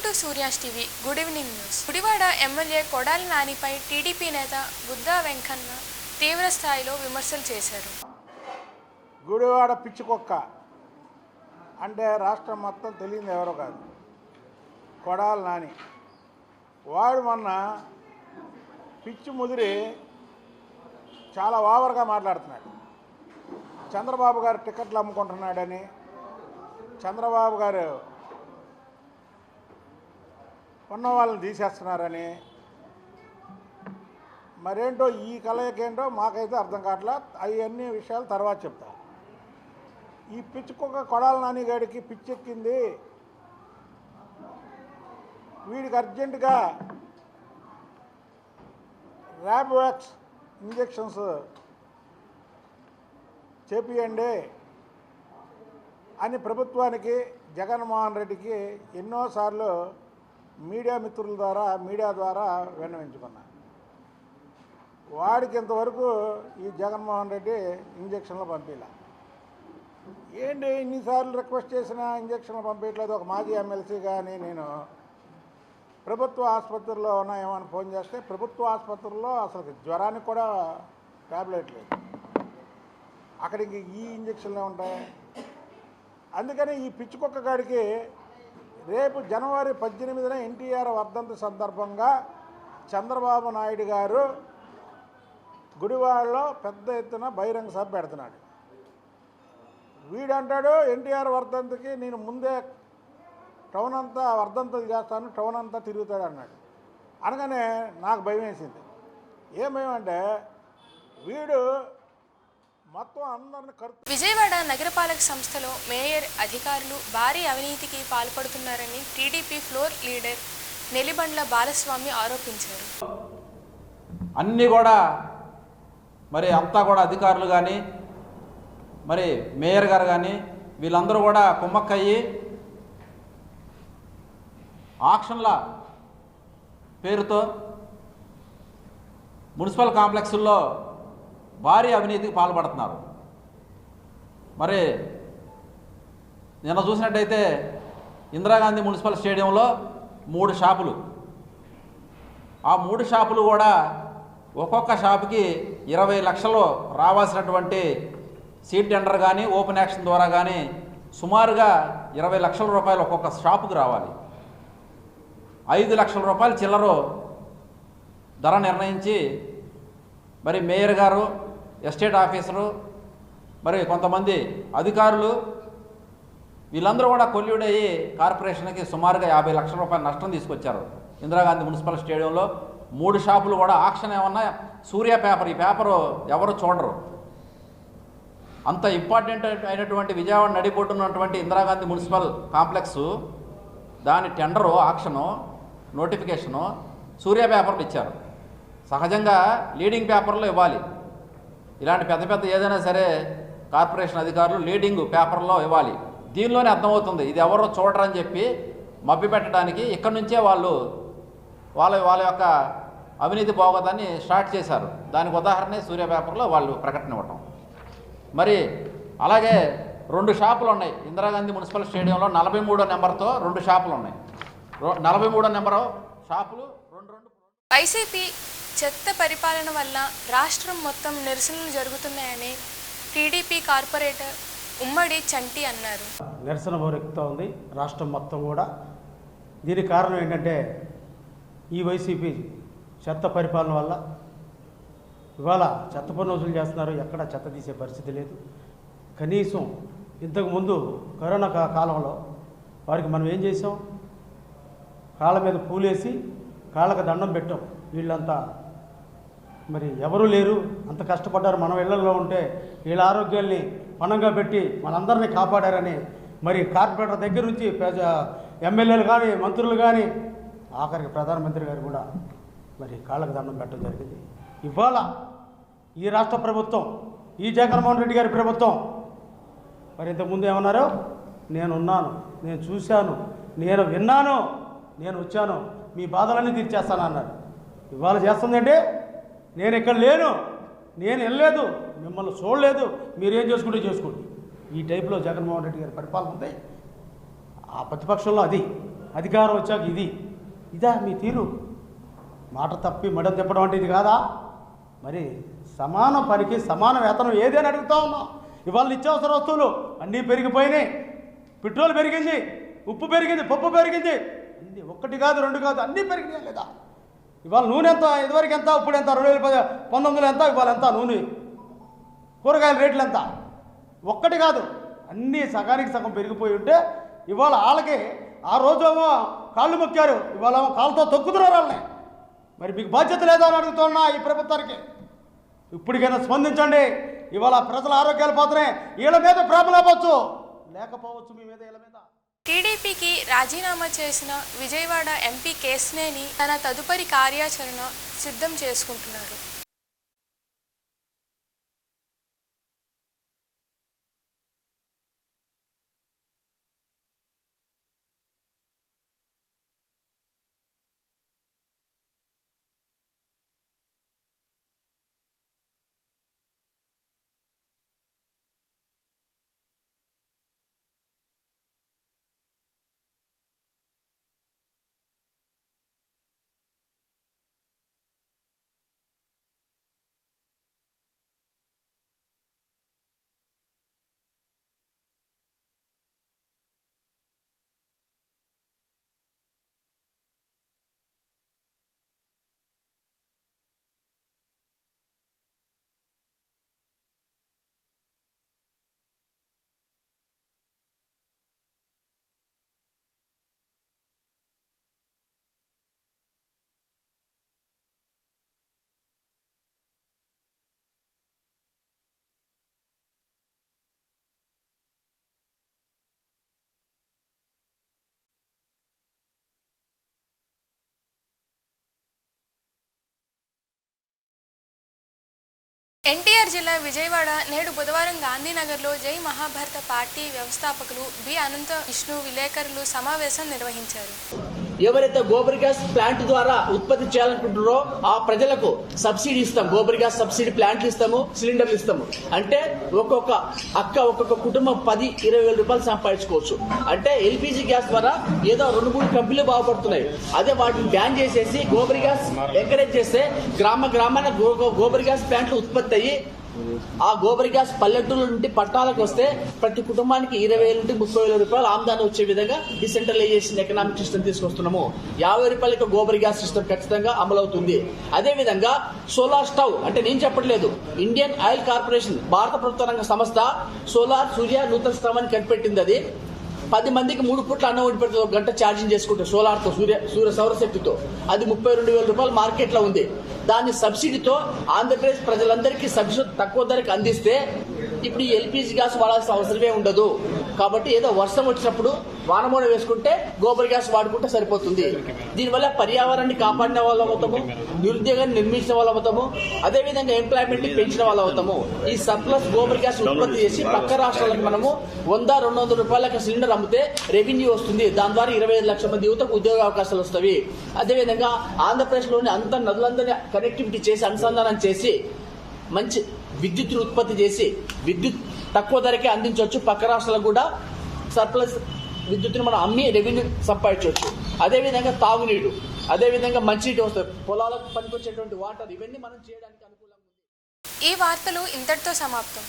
To Surya's TV good evening news. Gudivada MLA Kodali నానిపై TDP నేత గుద్దా వెంకన్న తీవ్ర స్థాయిలో విమర్శలు చేశారు. గుడివాడ పిచ్చుకొక్క అంటే రాష్ట్రం మొత్తం తెలియదు ఎవరో కాదు, కొడాలి నాని. వాడు మొన్న పిచ్చి ముదిరి చాలా ఓవర్గా మాట్లాడుతున్నాడు. చంద్రబాబు గారు టికెట్లు అమ్ముకుంటున్నాడని, చంద్రబాబు గారు ఉన్న వాళ్ళని తీసేస్తున్నారని, మరేంటో ఈ కలయికేంటో మాకైతే అర్థం కావట్లా. అవన్నీ విషయాలు తర్వాత చెప్తా. ఈ పిచ్చుకొక్క కొడాలి నాని గారికి పిచ్చెక్కింది. వీడికి అర్జెంటుగా ర్యాబ్వాక్స్ ఇంజెక్షన్స్ చేపియండి అని ప్రభుత్వానికి, జగన్మోహన్ రెడ్డికి ఎన్నోసార్లు మీడియా మిత్రుల ద్వారా, మీడియా ద్వారా విన్నవించుకున్నా. వాడికి ఇంతవరకు ఈ జగన్మోహన్ రెడ్డి ఇంజక్షన్లు పంపించలే. ఏంటి ఇన్నిసార్లు రిక్వెస్ట్ చేసినా ఇంజక్షన్లు పంపించలేదు. ఒక మాజీ ఎమ్మెల్సీ కానీ నేను ప్రభుత్వ ఆసుపత్రిలో ఉన్నాయేమని ఫోన్ చేస్తే, ప్రభుత్వ ఆసుపత్రుల్లో అసలు జ్వరానికి కూడా ట్యాబ్లెట్ లేదు. అక్కడికి ఈ ఇంజక్షన్లే ఉంటాయి. అందుకని ఈ పిచ్చుకొక్క గాడికి రేపు జనవరి 18న ఎన్టీఆర్ వర్ధంతి సందర్భంగా చంద్రబాబు నాయుడు గారు గుడివాడలో పెద్ద ఎత్తున బహిరంగ సభ పెడుతున్నాడు. వీడంటాడు ఎన్టీఆర్ వర్ధంతికి నేను ముందే టౌన్ అంతా వర్ధంతులు చేస్తాను, టౌన్ అంతా తిరుగుతాడు అన్నాడు. అనగానే నాకు భయం వేసింది. ఏం భయం అంటే వీడు మొత్తం అందరిని విజయవాడ నగరపాలక సంస్థలో మేయర్ అధికారులు భారీ అవినీతికి పాల్పడుతున్నారని TDP floor leader Nelibandla Balaswamy ఆరోపించారు. అన్నీ కూడా మరి అంతా కూడా అధికారులు కానీ, మరి మేయర్ గారు కానీ వీళ్ళందరూ కూడా కుమ్మక్కయ్యి ఆక్షన్ల పేరుతో మున్సిపల్ కాంప్లెక్సుల్లో భారీ అవినీతికి పాల్పడుతున్నారు. మరి నిన్న చూసినట్టయితే ఇందిరాగాంధీ మున్సిపల్ స్టేడియంలో 3 షాపులు, ఆ 3 షాపులు కూడా ఒక్కొక్క షాపుకి 20 లక్షలు రావాల్సినటువంటి సీట్ టెండర్ కానీ ఓపెన్ యాక్షన్ ద్వారా కానీ సుమారుగా 20 లక్షల రూపాయలు ఒక్కొక్క షాపుకి రావాలి. 5 లక్షల రూపాయలు చిల్లర ధర నిర్ణయించి మరి మేయర్ గారు, ఎస్టేట్ ఆఫీసరు, మరి కొంతమంది అధికారులు వీళ్ళందరూ కూడా కొల్లుడయ్యి కార్పొరేషన్కి సుమారుగా 50 లక్షల రూపాయల నష్టం తీసుకొచ్చారు. ఇందిరాగాంధీ మున్సిపల్ స్టేడియంలో 3 షాపులు కూడా ఆక్షన్ ఏమన్నా సూర్య పేపర్, ఈ పేపరు ఎవరు చూడరు. అంత ఇంపార్టెంట్ అయినటువంటి విజయవాడ నడిపోతున్నటువంటి ఇందిరాగాంధీ మున్సిపల్ కాంప్లెక్సు దాని టెండరు, ఆక్షను, నోటిఫికేషను సూర్య పేపర్లు ఇచ్చారు. సహజంగా లీడింగ్ పేపర్లో ఇవ్వాలి. ఇలాంటి పెద్ద పెద్ద ఏదైనా సరే కార్పొరేషన్ అధికారులు లీడింగ్ పేపర్లో ఇవ్వాలి. దీనిలోనే అర్థమవుతుంది ఇది ఎవరో చూడరని చెప్పి మభ్య పెట్టడానికి ఇక్కడి నుంచే వాళ్ళ యొక్క అవినీతి భోగతాన్ని స్టార్ట్ చేశారు. దానికి ఉదాహరణ సూర్య పేపర్లో వాళ్ళు ప్రకటన ఇవ్వటం. మరి అలాగే 2 షాపులు ఉన్నాయి ఇందిరాగాంధీ మున్సిపల్ స్టేడియంలో. 43వ నెంబర్తో 2 షాపులు ఉన్నాయి. 43వ నెంబరు షాపులు 2. వైసీపీ చెత్త పరిపాలన వల్ల రాష్ట్రం మొత్తం నిరసనలు జరుగుతున్నాయని టీడీపీ కార్పొరేటర్ ఉమ్మడి చంటి అన్నారు. నిరసన హోరెక్కుతూ ఉంది రాష్ట్రం మొత్తం కూడా. దీనికి కారణం ఏంటంటే ఈ వైసీపీ చెత్త పరిపాలన వల్ల ఇవాళ చెత్త పన్ను వసూలు చేస్తున్నారు. ఎక్కడ చెత్త తీసే పరిస్థితి లేదు. కనీసం ఇంతకుముందు కరోనా కాలంలో వారికి మనం ఏం చేసాం, కాళ్ళ మీద పూలేసి కాళ్ళకు దండం పెట్టాం. వీళ్ళంతా మరి ఎవరూ లేరు, అంత కష్టపడ్డారు, మనం ఇళ్లలో ఉంటే వీళ్ళ ఆరోగ్యాల్ని పణంగా పెట్టి మనందరినీ కాపాడారని మరి కార్పొరేటర్ దగ్గర నుంచి ఎమ్మెల్యేలు కానీ, మంత్రులు కానీ, ఆఖరికి ప్రధానమంత్రి గారు కూడా మరి కాళ్ళకు దండం పెట్టడం జరిగింది. ఇవాళ ఈ రాష్ట్ర ప్రభుత్వం, ఈ జగన్మోహన్ రెడ్డి గారి ప్రభుత్వం మరి ఇంతకుముందు ఏమన్నారు, నేనున్నాను, నేను చూశాను, నేను విన్నాను, నేను వచ్చాను, మీ బాధలన్నీ తీర్చేస్తాను అన్నారు. ఇవాళ చేస్తుందంటే నేను ఇక్కడ లేను, నేను వెళ్ళలేదు, మిమ్మల్ని చూడలేదు, మీరేం చేసుకుంటే చేసుకోండి. ఈ టైప్లో జగన్మోహన్ రెడ్డి గారి పరిపాలన ఉంది. ఆ ప్రతిపక్షంలో అది అధికారం వచ్చాక ఇదా మీ తీరు? మాట తప్పి మడం తిప్పడం అంటే ఇది కాదా? మరి సమాన పనికి సమాన వేతనం ఏదని అడుగుతా ఉన్నాం. ఇవాళ నిత్యావసర వస్తువులు అన్నీ పెరిగిపోయినాయి. పెట్రోల్ పెరిగింది, ఉప్పు పెరిగింది, పప్పు పెరిగింది, అన్నీ ఒకటి కాదు రెండు కాదు అన్నీ పెరిగినాయి లేదా? ఇవాళ నూనె ఎంత, ఇదివరకు ఎంత, ఇప్పుడు ఎంత, 2019 ఎంత, ఇవాళ ఎంత నూనె, కూరగాయల రేట్లు ఎంత, ఒక్కటి కాదు అన్నీ సగానికి సగం పెరిగిపోయి ఉంటే ఇవాళ వాళ్ళకి ఆ రోజేమో కాళ్ళు మొక్కారు, ఇవాళ కాళ్ళతో తొక్కుతున్నారు వాళ్ళని. మరి మీకు బాధ్యత లేదా అని అడుగుతున్నా ఈ ప్రభుత్వానికి. ఇప్పటికైనా స్పందించండి. ఇవాళ ప్రజల ఆరోగ్యాలు పోతున్నాయి. వీళ్ళ మీద ప్రాబ్లం అవ్వచ్చు, లేకపోవచ్చు మీ మీద వీళ్ళ మీద. టీడీపీకి రాజీనామా చేసిన విజయవాడ ఎంపీ కేశినేని తన తదుపరి కార్యాచరణ సిద్ధం చేసుకుంటున్నారు. ఎన్టీఆర్ జిల్లా విజయవాడ నేడు బుధవారం గాంధీనగర్లో జై మహాభారత పార్టీ వ్యవస్థాపకులు బి అనంత విష్ణు విలేకరులు సమావేశం నిర్వహించారు. ఎవరైతే గోబర్ గ్యాస్ ప్లాంట్ ద్వారా ఉత్పత్తి చేయాలనుకుంటున్నారో ఆ ప్రజలకు సబ్సిడీ ఇస్తాం. గోబర్ గ్యాస్ సబ్సిడీ ప్లాంట్లు ఇస్తాము, సిలిండర్లు ఇస్తాము. అంటే ఒక్కొక్క కుటుంబం 10-20 వేల రూపాయలు సంపాదించుకోవచ్చు. అంటే ఎల్పీజీ గ్యాస్ ద్వారా ఏదో 2-3 కంపెనీలు బాగుపడుతున్నాయి. అదే వాటిని బ్యాన్ చేసేసి గోబర్ గ్యాస్ ఎంకరేజ్ చేస్తే గ్రామాన గోబర్ గ్యాస్ ప్లాంట్లు ఉత్పత్తి అయ్యి ఆ గోబర్ గ్యాస్ పల్లెటూరు నుండి పట్టణాలకు వస్తే ప్రతి కుటుంబానికి 20,000 నుండి 30,000 రూపాయలు ఆమ్దాని వచ్చే విధంగా డిసెంట్రలైజేషన్ ఎకనామిక్ సిస్టమ్ తీసుకొస్తున్నాము. 50 రూపాయలకి గోబర్ గ్యాస్ సిస్టమ్ ఖచ్చితంగా అమలవుతుంది. అదేవిధంగా సోలార్ స్టవ్ అంటే నేను చెప్పట్లేదు, ఇండియన్ ఆయిల్ కార్పొరేషన్ భారత ప్రభుత్వ రంగ సంస్థ సోలార్ సూర్య నూతన స్టవ్ అని కనిపెట్టింది. అది 10 మందికి 3 పూట్ల అన్నం వండి పెడుతుంది. 1 గంట ఛార్జింగ్ చేసుకుంటే సోలార్తో సూర్య సౌరశక్తితో అది 32,000 రూపాయలు మార్కెట్లో ఉంది. దాన్ని సబ్సిడీతో ఆంధ్రప్రదేశ్ ప్రజలందరికీ సబ్సిడీ తక్కువ ధరకు అందిస్తే ఇప్పుడు ఈ ఎల్పీజీ గ్యాస్ వాడాల్సిన అవసరమే ఉండదు. కాబట్టి ఏదో వర్షం వచ్చినప్పుడు వానమూడ వేసుకుంటే గోబర్ గ్యాస్ వాడుకుంటే సరిపోతుంది. దీనివల్ల పర్యావరణాన్ని కాపాడిన వాళ్ళు అవుతాము, నిరుద్యోగాన్ని నిర్మించిన వాళ్ళు అవుతాము, అదేవిధంగా ఎంప్లాయ్మెంట్ పెంచిన వాళ్ళు అవుతాము. ఈ సర్ప్లస్ గోబర్ గ్యాస్ ఉత్పత్తి చేసి పక్క రాష్ట్రాలకు మనము 100-200 రూపాయలకు సిలిండర్ అమ్మితే రెవెన్యూ వస్తుంది. దాని ద్వారా 25 లక్షల మంది యువతకు ఉద్యోగ అవకాశాలు వస్తాయి. అదేవిధంగా ఆంధ్రప్రదేశ్ లోని అంత నదులందరినీ కనెక్టివిటీ చేసి అనుసంధానం చేసి మంచి విద్యుత్ ఉత్పత్తి చేసి విద్యుత్ తక్కువ ధరకే అందించవచ్చు. పక్క రాష్ట్రాలకు కూడా సర్ప్లస్ విద్యుత్తును మనం అమ్మి రెవెన్యూ సంపాదించవచ్చు. అదేవిధంగా తాగునీరు, అదేవిధంగా మంచినీటి వస్తాయి, పొలాలకు పనికొచ్చేటువంటి వాటర్, ఇవన్నీ మనం చేయడానికి అనుకూలంగా ఉంది. ఈ వార్తలు ఇంతటితో సమాప్తం.